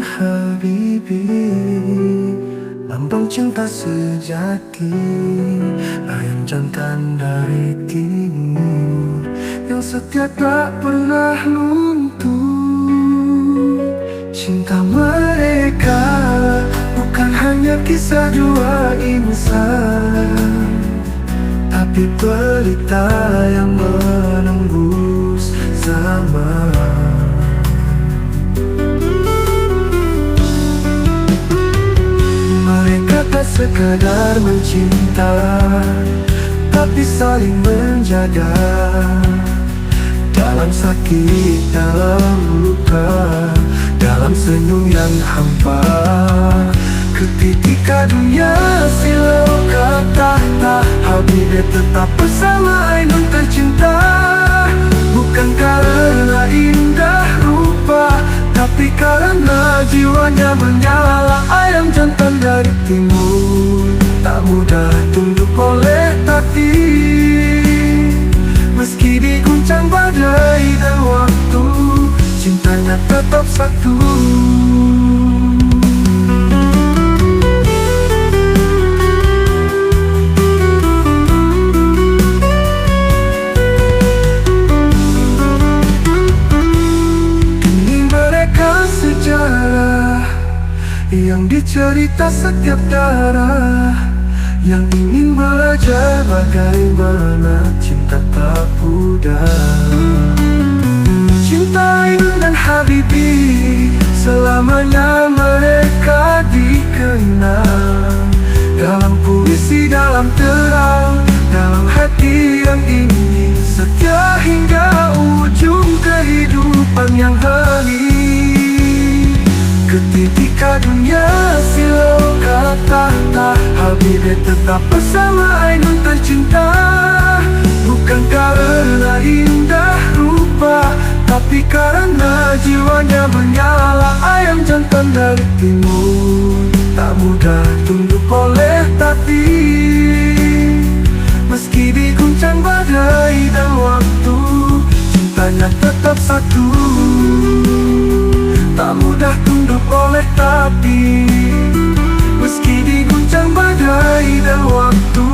habibi, lambang cinta sejati, ayam jantan dari timur yang setia tak pernah luntur. Cinta mereka bukan hanya kisah dua insan, tapi pelita yang menembus zaman. Mereka tak sekadar mencinta, tapi saling menjaga. Dalam sakit, dalam luka, dalam senyum yang hampa. Ketika dunia silau kata Habibi tetap bersama Ainun tercinta. Bukan karena indah rupa, tapi karena jiwanya menyala. Ayam jantan dari timur, tak mudah tunduk oleh takdir. Meski diguncang badai dan waktu, cintanya tetap satu. Yang dicerita setiap darah, yang ingin belajar bagaimana cinta tak pudar. Cinta Ainun dan Habibi, selamanya mereka dikenang. Dalam puisi, dalam terang, dalam hati yang ingin setia hingga ujung kehidupan yang hening. Ketika dunia silau kata Habibi tetap bersama Ainun tercinta. Bukan karena indah rupa, tapi karena jiwanya menyala. Ayam jantan dari timur, tak mudah tunduk oleh takdir. Meski diguncang badai dan waktu, cintanya tetap satu. Tak mudah tunduk oleh takdir. Meski diguncang badai dan waktu,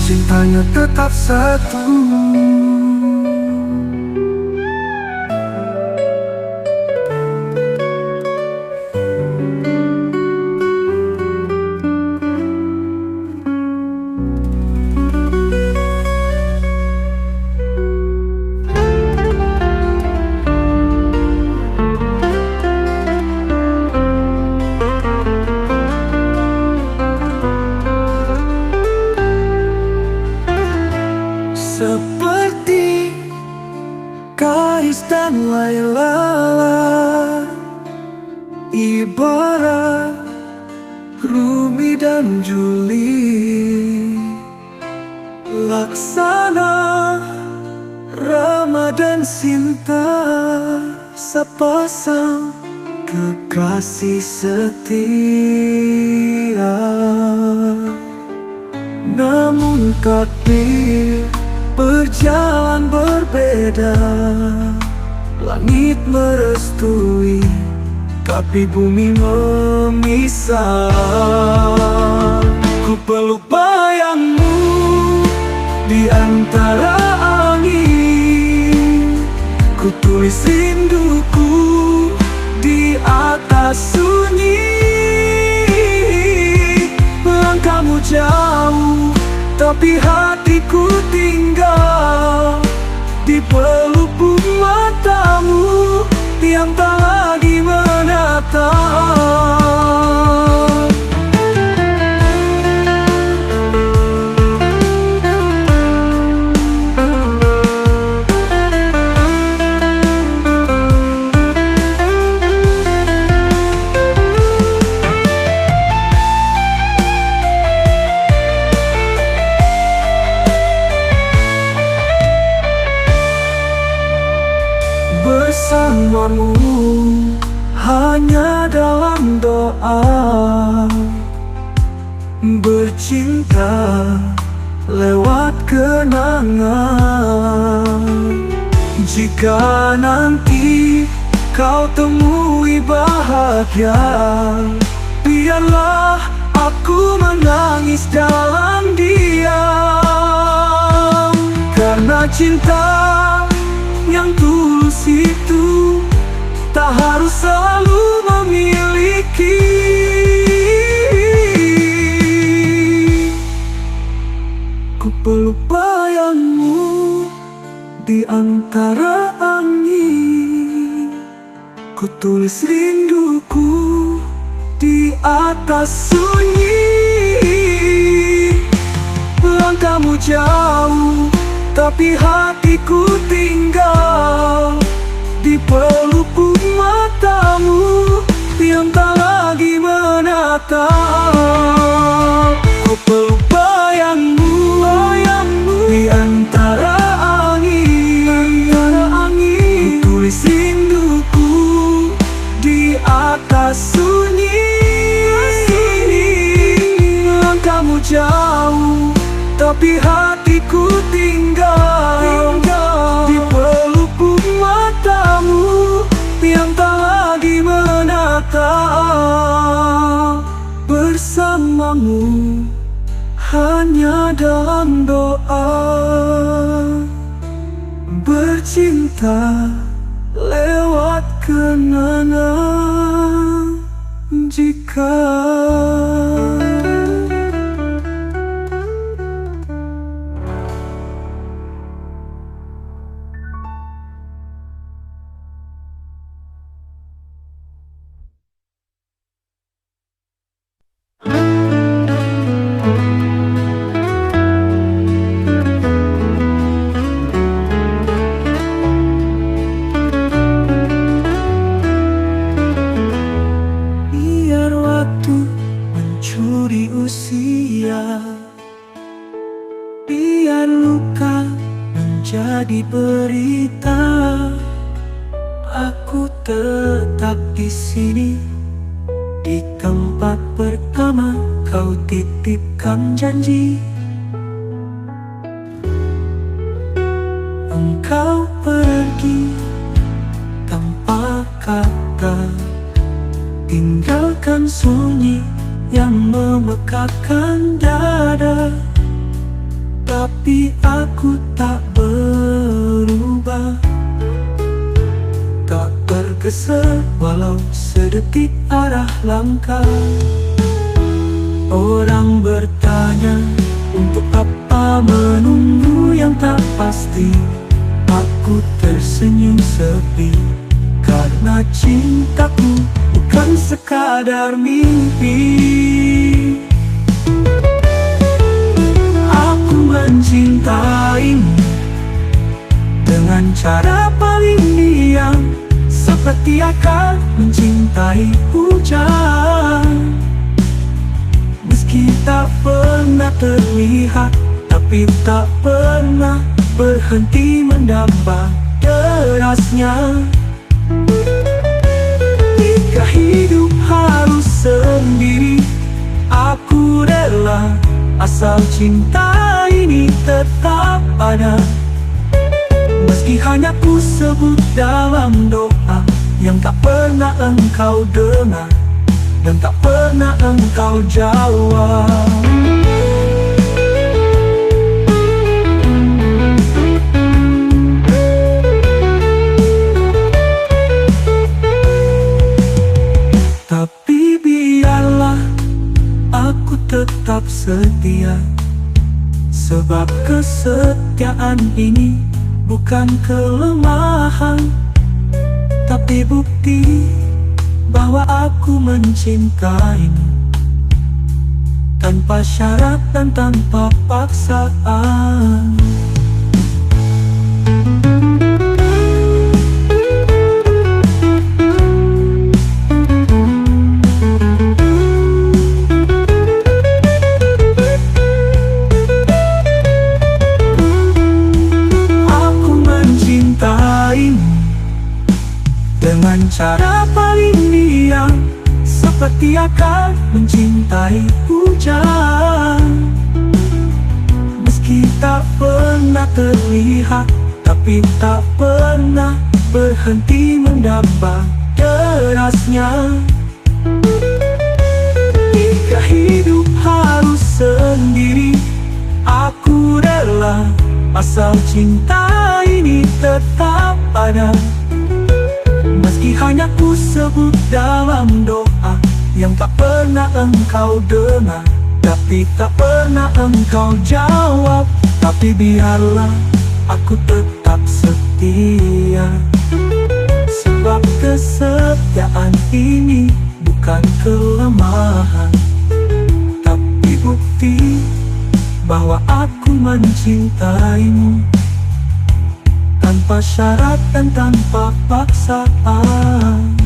cintanya tetap satu. Seperti Kais dan Laila, ibarat Rumi dan Juli, Laksana, Rama dan Sinta, sepasang kekasih setia. Namun takdir berjalan berbeda. Langit merestui, tapi bumi memisah. Ku peluk bayangmu di antara angin. Ku tulis rinduku di atas sunyi. Langkahmu jauh, tapi hatiku tinggal di pelupuk matamu yang tak lagi menatap. Bersamamu hanya dalam doa, bercinta lewat kenangan. Jika nanti kau temui bahagia. Biarlah aku menangis dalam diam, karena cinta yang tulus itu tak harus selalu memiliki. Ku peluk bayangmu di antara angin, ku tulis rinduku di atas sunyi. Langkahmu jauh, tapi hatiku tinggal di pelupuk matamu yang tak lagi menatap. Ku peluk bayangmu di antara angin, ku tulis rinduku di atas sunyi. Langkahmu jauh, tapi hatiku tinggal di pelupuk matamu yang tak lagi menatap. Bersamamu hanya dalam doa, bercinta lewat kenangan. Jika mencuri usia, biar luka menjadi berita, aku tetap di sini, di tempat pertama kau titipkan janji. Engkau pergi tanpa kata, tinggalkan sunyi yang memekakkan dada. Tapi aku tak berubah, tak tergesa walau sedetik arah langkah. Orang bertanya, untuk apa menunggu yang tak pasti? Aku tersenyum sepi, karena cintaku bukan sekadar mimpi. Aku mencintaimu dengan cara paling diam, seperti akan mencintai hujan. Meski tak pernah terlihat, tapi tak pernah berhenti mendamba derasnya. Jika hidup harus sendiri, aku rela, asal cinta ini tetap ada. Meski hanya ku sebut dalam doa yang tak pernah engkau dengar dan tak pernah engkau jawab. Tapi biarlah aku tetap setia, sebab kesetiaan ini bukan kelemahan, tapi bukti bahwa aku mencintaimu tanpa syarat dan tanpa paksaan. Dengan cara paling diam, seperti akan mencintai hujan. Meski tak pernah terlihat, tapi tak pernah berhenti mendamba derasnya. Jika hidup harus sendiri, aku rela, asal cinta ini tetap ada. Meski hanya ku sebut dalam doa yang tak pernah engkau dengar, tapi tak pernah engkau jawab. Tapi biarlah aku tetap setia, sebab kesetiaan ini bukan kelemahan, tapi bukti bahwa aku mencintaimu tanpa syarat dan tanpa paksaan.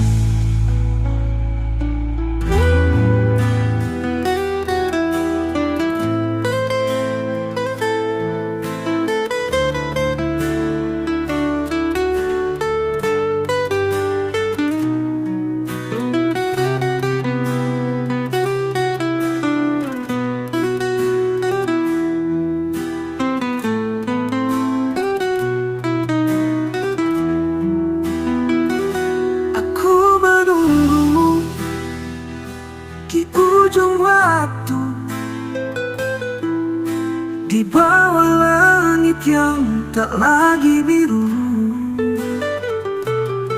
Di ujung waktu, di bawah langit yang tak lagi biru,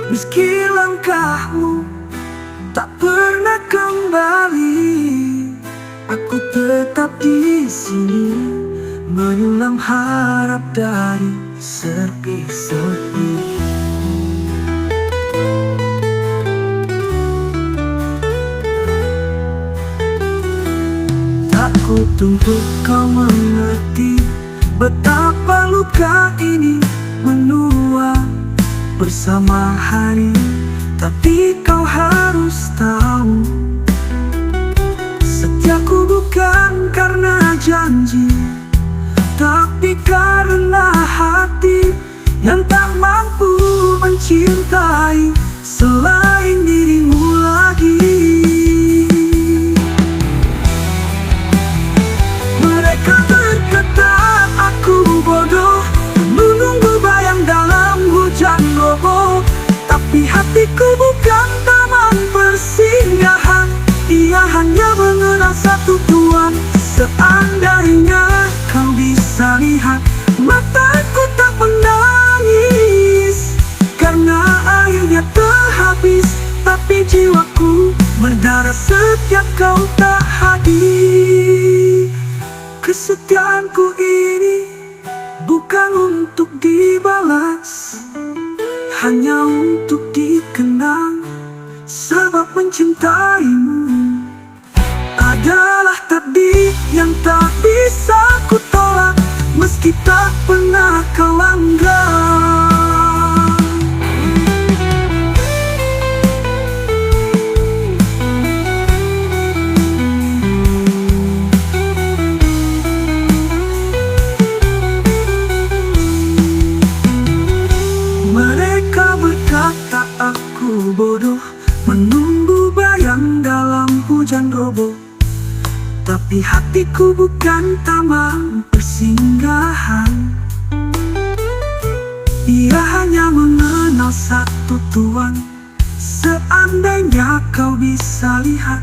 meski langkahmu tak pernah kembali, aku tetap di sini menyulam harap dari sepi-sepi. Aku tuntut kau mengerti betapa luka ini menua bersama hari. Tapi kau harus tahu, setiaku bukan karena janji, tapi karena hati yang tak mampu mencintai selain dirimu lagi. Mereka berkata aku bodoh, menunggu bayang dalam hujan roboh. Tapi hatiku bukan taman persinggahan, ia hanya mengenal satu tuan. Seandainya kau bisa lihat, mataku tak menangis karena airnya terhabis, tapi jiwaku berdarah setiap kau tak hadir. Kesetiaanku ini bukan untuk dibalas, hanya untuk dikenang, sebab mencintaimu adalah takdir yang tak bisa ku tolak, meski tak pernah kau langgar. Mereka berkata aku bodoh, menunggu bayang dalam hujan roboh. Tapi hatiku bukan taman persinggahan, ia hanya mengenal satu tuan. Seandainya kau bisa lihat,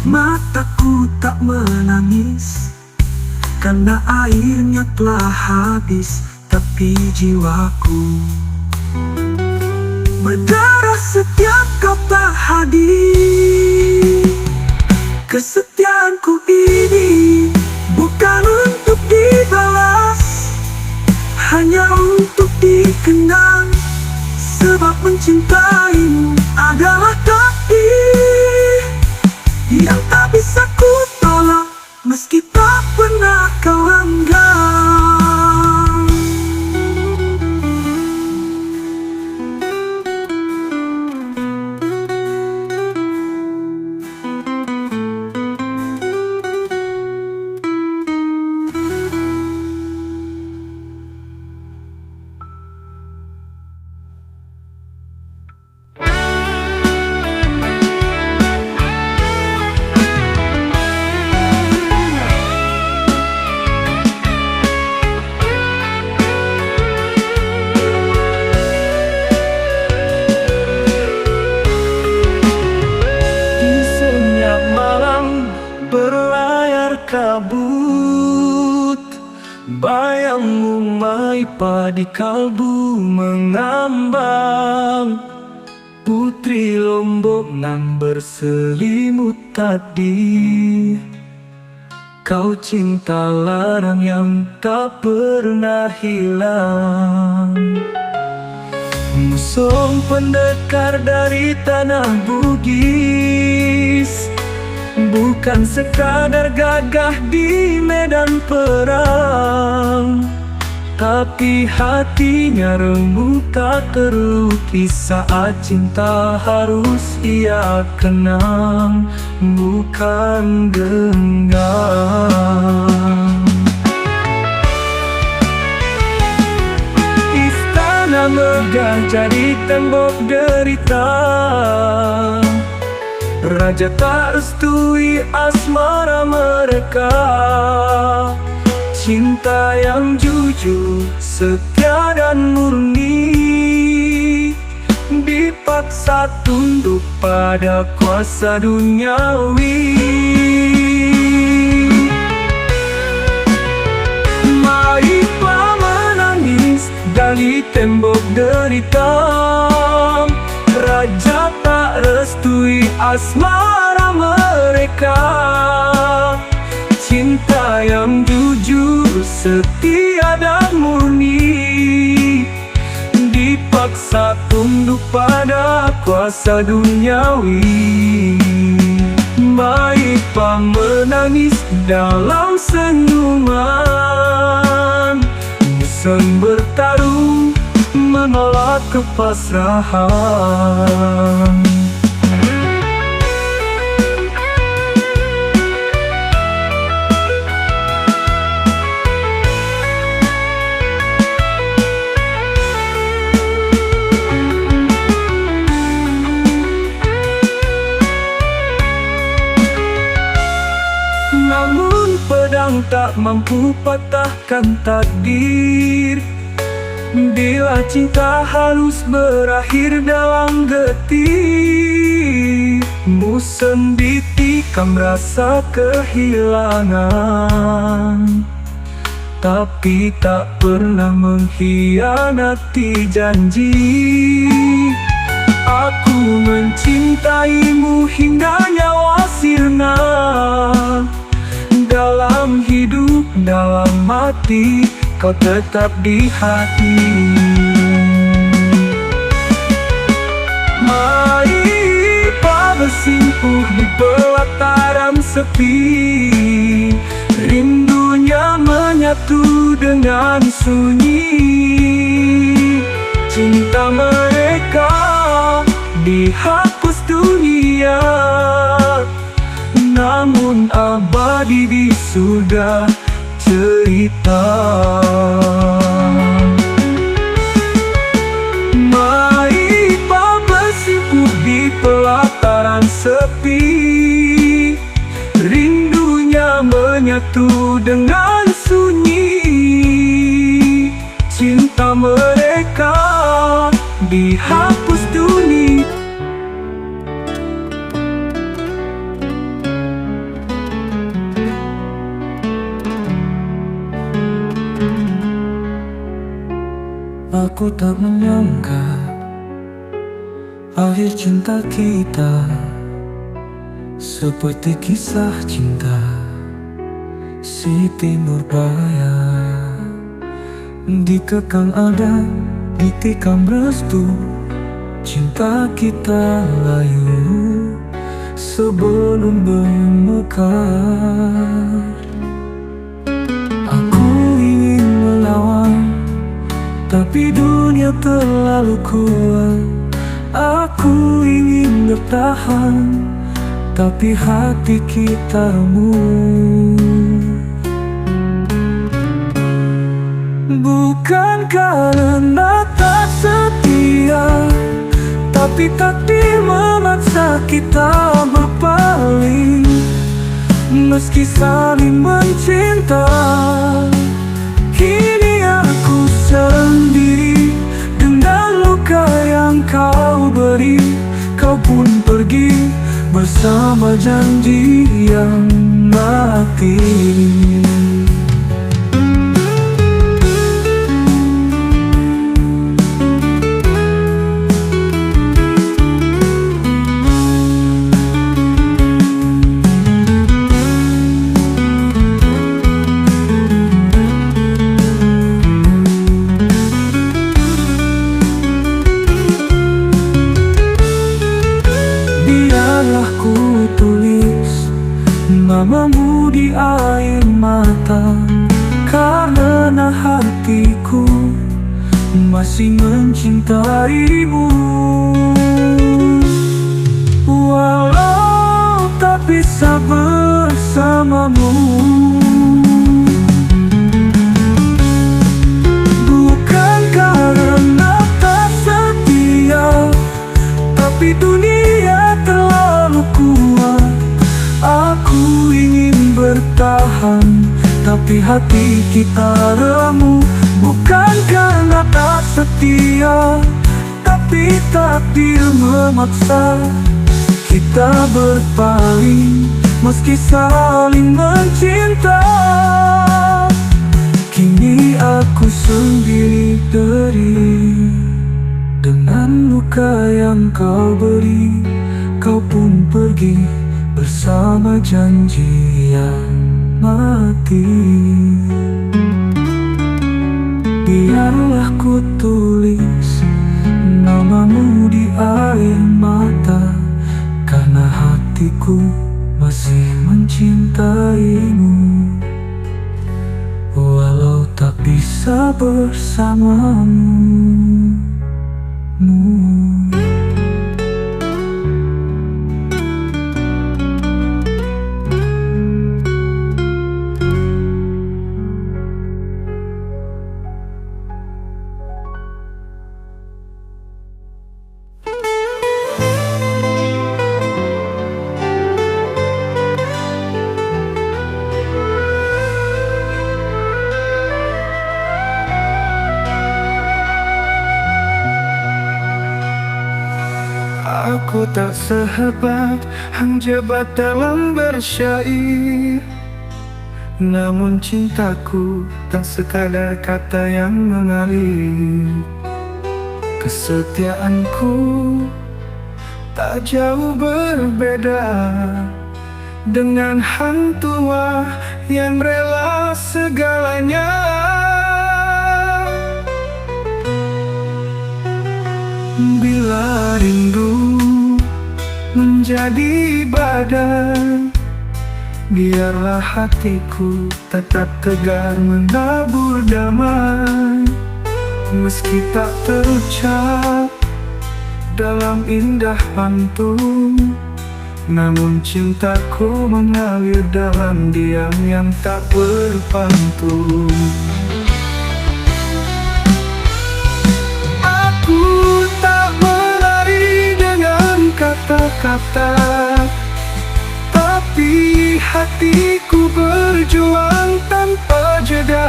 mataku tak menangis karena airnya telah habis, tapi jiwaku berdarah setiap kau tak hadir. Kesetiaanku ini bukan untuk dibalas, hanya untuk dikenang, sebab mencintaimu adalah takdir yang tak bisa ku tolak, meski tak pernah kau langgar. kabut. Bayangmu maipa di kalbu mengambang. Putri Lombok nan berselimut tadi, kau cinta larang yang tak pernah hilang. Musuh pendekar dari tanah Bugis, bukan sekadar gagah di medan perang, tapi hatinya remuk tak terlukis saat cinta harus ia kenang, bukan genggam. Istana megah jadi tembok derita, raja tak restui asmara mereka. Cinta yang jujur, setia dan murni, dipaksa tunduk pada kuasa duniawi. Maipa menangis dari tembok derita, raja tak restui asmara mereka. Cinta yang jujur, setia dan murni, dipaksa tunduk pada kuasa duniawi. Maipa menangis dalam senyuman, Musen bertarung menolak kepasrahan. Namun pedang tak mampu patahkan takdir, bila cinta harus berakhir dalam getir. Musen ditikam rasa kehilangan, tapi tak pernah mengkhianati janji. Aku mencintaimu hingga nyawa sirna, dalam hidup, dalam mati, kau tetap di hati. Maipa bersimpuh di pelataran sepi, rindunya menyatu dengan sunyi. Cinta mereka dihapus dunia, namun abadi di surga cerita. Maipa bersimpuh di pelataran sepi, rindunya menyatu dengan sunyi. Cinta mereka dihapus dunia. Aku tak menyangka akhir cinta kita seperti kisah cinta Siti Nurbaya. Dikekang ada, ditikam restu, cinta kita layu sebelum bermekar. Aku ingin melawan, tapi dunia terlalu kuat. Aku ingin bertahan, tapi hati kita remuk. Bukan karena tak setia, tapi takdir memaksa kita berpaling. Meski saling mencinta, kini aku sendiri dengan luka yang kau beri. Kau pun pergi bersama janji yang mati. Biarlah ku tulis namamu di air mata, karena hatiku masih mencintaimu. Walau tak bisa bersamamu, bukan karena tak setia, tapi dunia terlalu kuat. Aku ingin bertahan, tapi hati kita remuk. Bukan karena tak setia, tapi takdir memaksa kita berpaling, meski saling mencinta. Kini aku sendiri derih dengan luka yang kau beri. Kau pun pergi bersama janji yang mati. Biarlah ku tulis namamu di air mata, karena hatiku masih mencintaimu. Walau tak bisa bersamamu. Aku tak sehebat hang jebat dalam bersyair, namun cintaku tak sekadar kata yang mengalir. Kesetiaanku tak jauh berbeda dengan hang tua yang rela segalanya. Bila rindu menjadi badan, biarlah hatiku tetap tegar menabur damai. Meski tak terucap dalam indah pantun, namun cintaku mengalir dalam diam yang tak berpantun. Kata-kata, tapi hatiku berjuang tanpa jeda,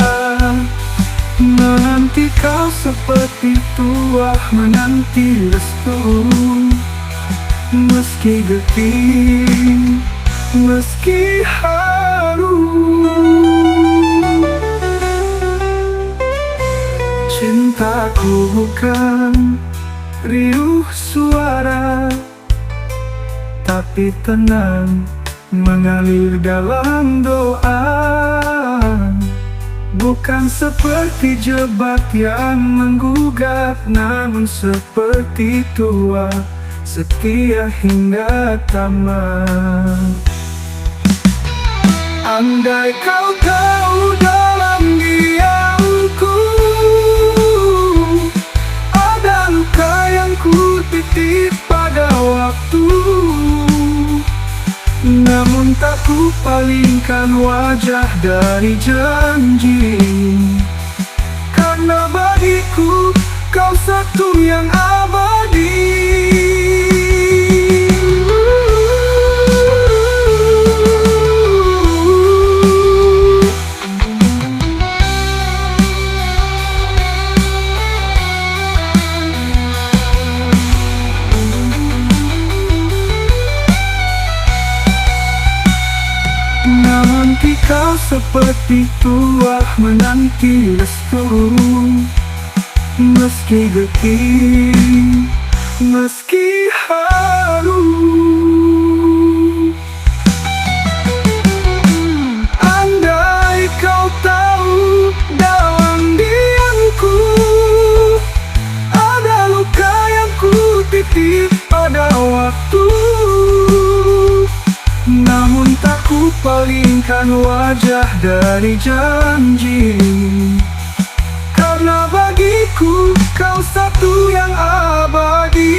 menanti kau seperti tuah menanti restu. Meski getih, meski haru, cintaku bukan riuh suara, tapi tenang mengalir dalam doa. Bukan seperti jebat yang menggugat, namun seperti tua setia hingga tamat. Andai kau tahu dalam diamku ada luka yang ku titip pada waktu, namun tak ku palingkan wajah dari janji. Karena bagiku kau satu yang abadi. seperti tuah menanti restu, meski getih, meski haru. Andai kau tahu dalam diamku ada luka yang ku titip pada waktu, namun tak ku palingkan wajah dari janji. Karena bagiku kau satu yang abadi.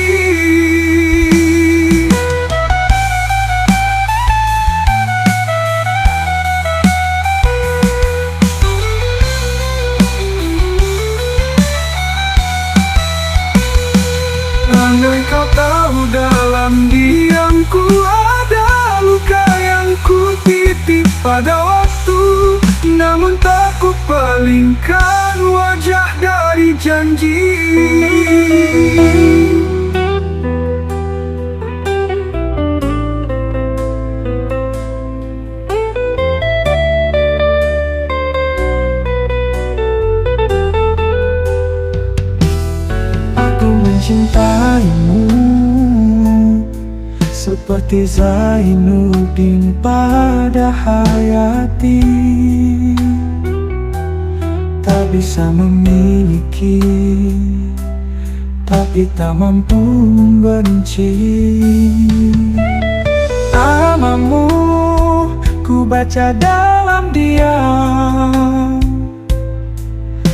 Andai kau tahu dalam diamku ada luka yang ku titip pada waktu, namun tak ku palingkan wajah dari janji. Aku mencintaimu seperti Zainuddin pada Hayati, tak bisa memiliki, tapi tak mampu benci. Namamu ku baca dalam diam,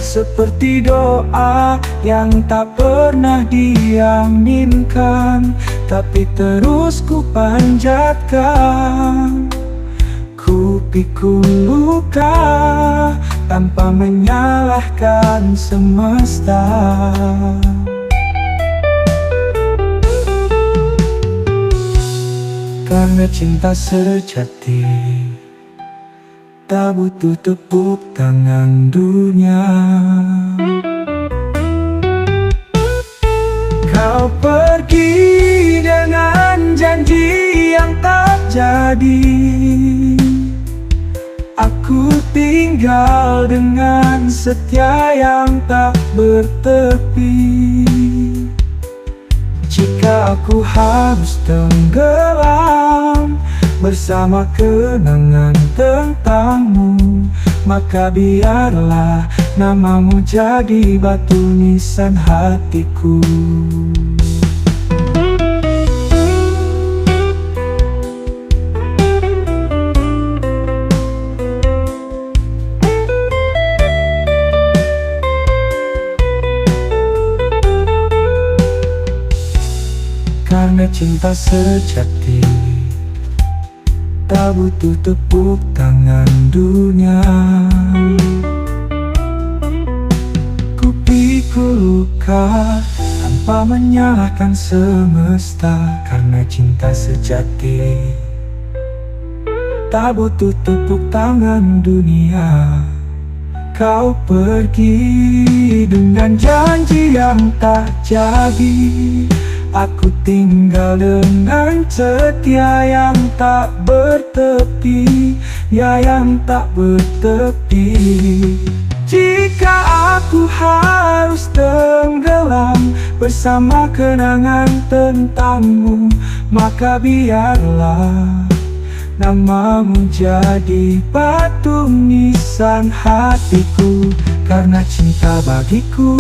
seperti doa yang tak pernah diaminkan, tapi terus ku panjatkan. Ku pikul luka tanpa menyalahkan semesta. Karena cinta sejati tak butuh tepuk tangan dunia. Kau pergi dengan janji yang tak jadi, aku tinggal dengan setia yang tak bertepi. Jika aku harus tenggelam bersama kenangan tentangmu, maka biarlah namamu jadi batu nisan hatiku. Karena cinta sejati tak butuh tepuk tangan dunia. Ku pikul luka tanpa menyalahkan semesta. Karena cinta sejati tak butuh tepuk tangan dunia. Kau pergi dengan janji yang tak jadi, aku tinggal dengan setia yang tak bertepi, ya yang tak bertepi. Jika aku harus tenggelam bersama kenangan tentangmu, maka biarlah namamu jadi batu nisan hatiku. Karena cinta bagiku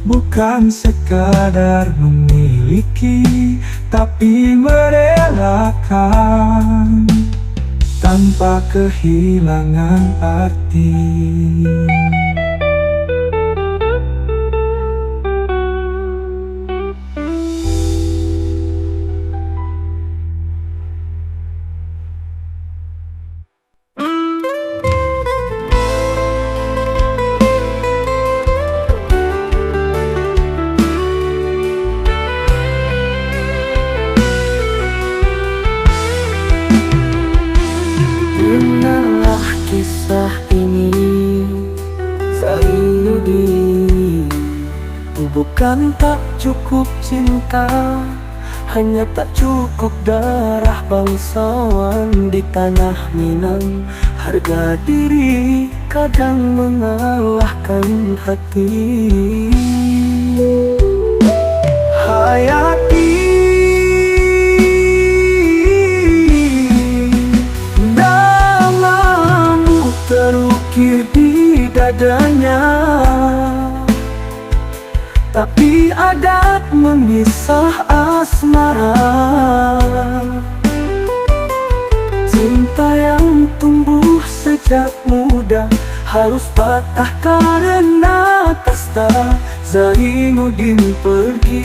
bukan sekadar memiliki, tapi merelakan tanpa kehilangan arti. Dengarlah kisah ini, Zainuddin. Bukan tak cukup cinta, hanya tak cukup darah bangsawan di tanah Minang. Harga diri kadang mengalahkan hati. Hayati namamu terukir di dadanya, tapi adat memisah asmara. Cinta yang tumbuh sejak muda harus patah karena kasta. Zainuddin pergi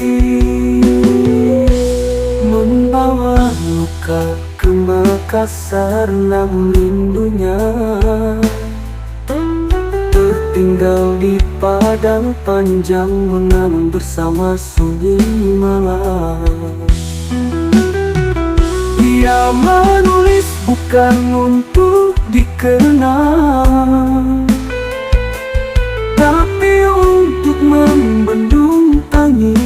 membawa luka ke Makassar, namun rindunya tertinggal di padang panjang mengaum bersama sunyi malam. Dia menulis bukan untuk dikenal, tapi untuk membendung tangis.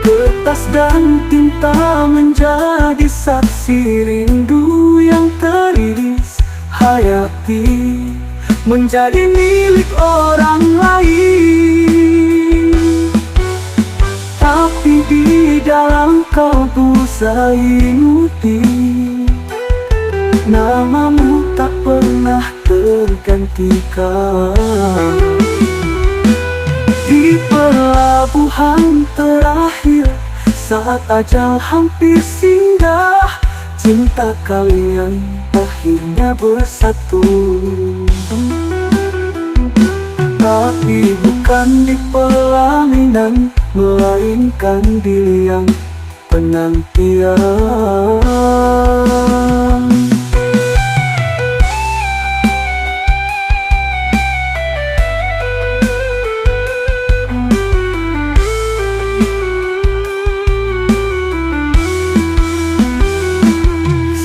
Kertas dan tinta menjadi saksi rindu yang teriris. Hayati menjadi milik orang lain, tapi di dalam kalbu Zainuddin, namamu tak pernah tergantikan. Di pelabuhan terakhir saat ajal hampir singgah, cinta kalian akhirnya bersatu. Tapi bukan di pelaminan, melainkan di liang penantian.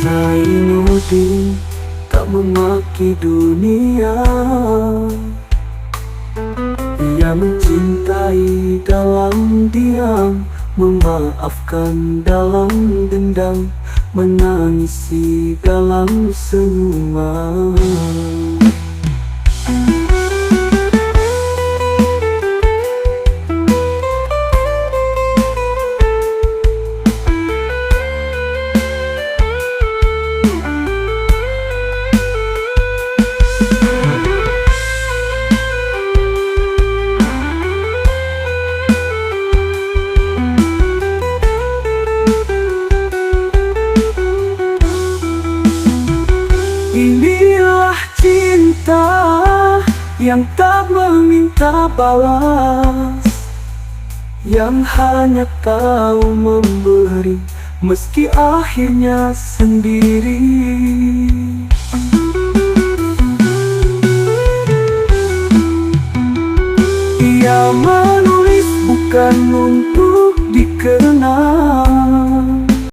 Zainuddin tak memaki dunia, ia mencintai dalam diam, memaafkan dalam dendam, menangisi dalam senyuman. Inilah cinta yang tak meminta balas, yang hanya tahu memberi meski akhirnya sendiri. Ia menulis bukan untuk